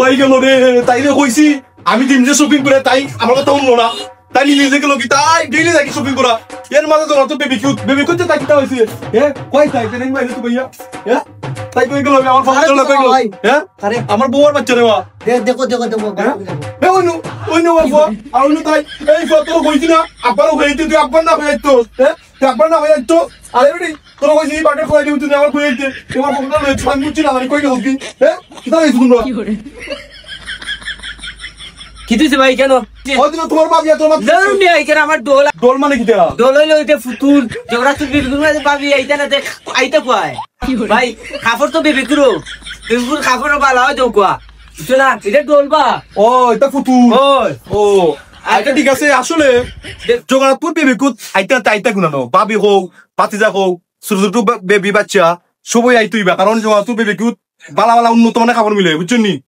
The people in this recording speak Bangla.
হয়ে গেল রে তাই রে কইছি আমি দিন যে শপিং করে তাই আমার কথা শুনলো না তাই নিজে গেল কি তাই ডেইলি যাই শপিং করা এর মাঝে তো বেবি কিউট তাই কিটা হইছে কই তাই কেন ভাই তো ভাইয়া তাই কই গেল আমার ফাটা চলে কই গেল আরে আমার বউর বাচ্চা রে বা দেখো ওইনো বাবা আউনো তাই এই ফটো কইছি না আব্বারও হইতে তুই আব্বার না হইতো তুই আব্বার না হইতো আরে বেটি তোর কইছি বাটে কই দিউ তুই আমার কইতে তোমার ফোনটা লই ফান মুচি না আমি কই গেল কি কিটা হইছে তোমরা কি তুইছে ভাই কেন ওদিন তোমার বাবি তোমার জরুর নি আইকে আমার দোল মানে কি দেয়া দোল হইলো এটা ফুতুর জগরা তুই বিলকুল না ভাবি আইতা না দেখ আইতা কয় ভাই কাপড় তো বেবি করো বিলকুল কাপড় বালা হয় তো কোয়া বুঝলা এটা দোল বা ও এটা ফুতুর ওই ও আইটা ঠিক আছে আসলে জগন্নাথপুর বেবি কুত আইতা গুনানো বাবি হোক পাতিজা হোক ছোট ছোট বেবি বাচ্চা সবই আইতুইবা কারণ জগন্নাথপুর বেবি কুত বালা বালা উন্নত মানের খাবার মিলে বুঝছেন নি